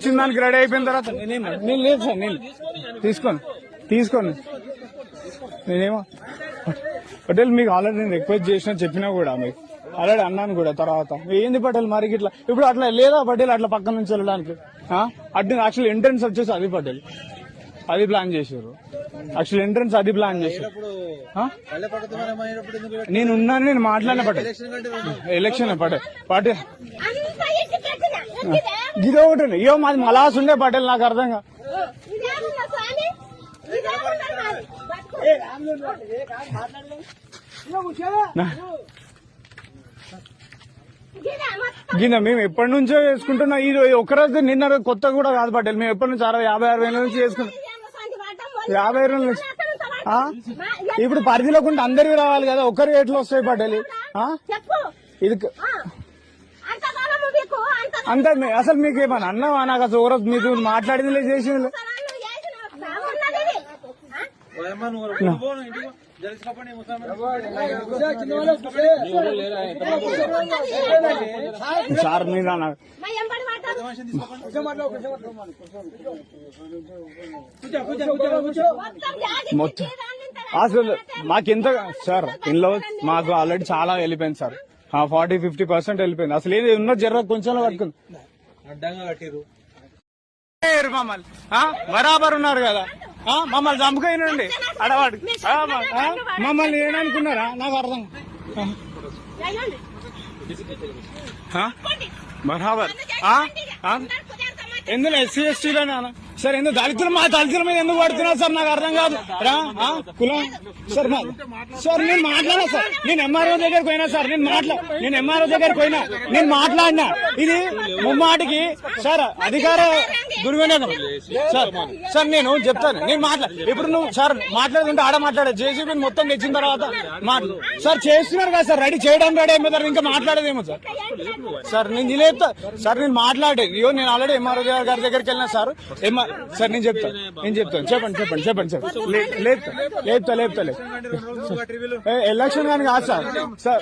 ఇచ్చిన దానికి రెడీ అయిపోయిన తర్వాత నేను లేదు సార్, నేను తీసుకోండి నేనేమో పటేల్ మీకు ఆల్రెడీ నేను రిక్వెస్ట్ చేసినా చెప్పినా కూడా మీకు ఆల్రెడీ అన్నాను కూడా. తర్వాత ఏంది పటేల్ మరి ఇట్లా ఇప్పుడు అట్లా లేదా పటేల్ అట్లా పక్కన నుంచి వెళ్ళడానికి అడ్డు యాక్చువల్ ఎంట్రన్స్ వచ్చేసి అది పటేల్ అది ప్లాన్ చేశారు. యాక్చువల్ ఎంట్రన్స్ అది ప్లాన్ చేశారు. నేను ఉన్నాను, నేను మాట్లాడిన పటేల్ ఎలక్షన్ పటేల్ గిదో ఒకటి అయ్యో మాది మలాస్ ఉండే పటేల్ నాకు అర్థంగా గిన్న మేము ఎప్పటి నుంచో చేసుకుంటున్నాం. ఇది ఒక్కరోజు నిన్న కొత్త కూడా కాదు పటేల్, మేము ఎప్పటి నుంచి 50-60 ఏళ్ళ నుంచి చేసుకుంటాం. 50 ఏళ్ళ నుంచి ఇప్పుడు పరిధిలోకి ఉంటే అందరివి రావాలి కదా, ఒక్కరికి ఎట్లా వస్తాయి పటేల్? ఇది అంత అసలు మీకు ఏమన్నా అన్నావా? నాకు అసలు ఓ రోజు మీకు మాట్లాడింది చేసింది సార్ మీద మొత్తం అసలు మాకెంత సార్ ఇంట్లో మాకు ఆల్రెడీ చాలా వెళ్ళిపోయింది సార్, 40-50% వెళ్ళిపోయింది. అసలు ఏది ఉన్న జర్ర కొంచెం పట్టుకుంది మమ్మల్ని బరాబర్ ఉన్నారు కదా, మమ్మల్ని చంపుకోనండి అడవాడు మమ్మల్ని ఏమనుకున్నారా? నాకు అర్థం బరాబర్ ఎందులో SC STలోనే సార్, ఎందుకు దళితులు మా దళితుల మీద ఎందుకు పడుతున్నారు సార్? నాకు అర్థం కాదు. కులం సార్ సార్ నేను మాట్లాడా సార్, నేను MRO దగ్గరికి పోయినా సార్, నేను MRO దగ్గరికి పోయినా, నేను మాట్లాడినా. ఇది ముమ్మాటికి సార్ అధికార దుర్వినియోగం సార్. నేను చెప్తాను, నేను ఇప్పుడు నువ్వు సార్ మాట్లాడుతుంటే ఆడ మాట్లాడే JCB మొత్తం తెచ్చిన తర్వాత సార్ చేస్తున్నారు కదా సార్, రెడీ చేయడం రెడీ అయిపోతారు, ఇంకా మాట్లాడేదేమో సార్. సార్ నేను నిలేపుతా సార్, నేను మాట్లాడే నేను ఆల్రెడీ MRO గారి దగ్గరికి వెళ్ళినా సార్. సార్ నేను చెప్తాను చెప్పండి లేపుతా ఎలక్షన్ కానీ కాదు సార్. సార్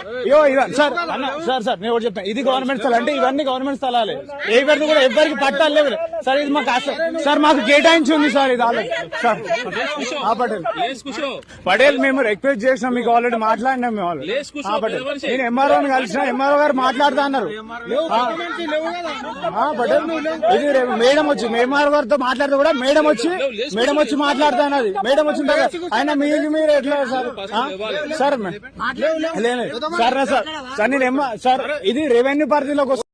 సార్ అన్న సార్ నేను ఒకటి చెప్తాను, ఇది గవర్నమెంట్ స్థలం అంటే ఇవన్నీ గవర్నమెంట్ స్థలాలే, ఎవరిని కూడా ఎవరికి పట్టాలి లేవు సార్. ఇది మాకు సార్ మాకు కేటాయించి ఉంది సార్, ఇది ఆల్రెడీ సార్. పటేల్ మేము రిక్వెస్ట్ చేసినాం, మీకు ఆల్రెడీ మాట్లాడినాం మేము పటేల్. నేను MROని కలిసిన, MRO గారు మాట్లాడుతా అన్నారు పటేల్. ఇది మేడం వచ్చి MRO గారితో మాట్లాడితే కూడా మేడం వచ్చి మాట్లాడుతా అన్నది. మేడం వచ్చిన తర్వాత ఆయన మీరు ఎట్లా సార్ సార్ లేదు సార్ నేను సార్ ఇది రెవెన్యూ పరిధిలోకి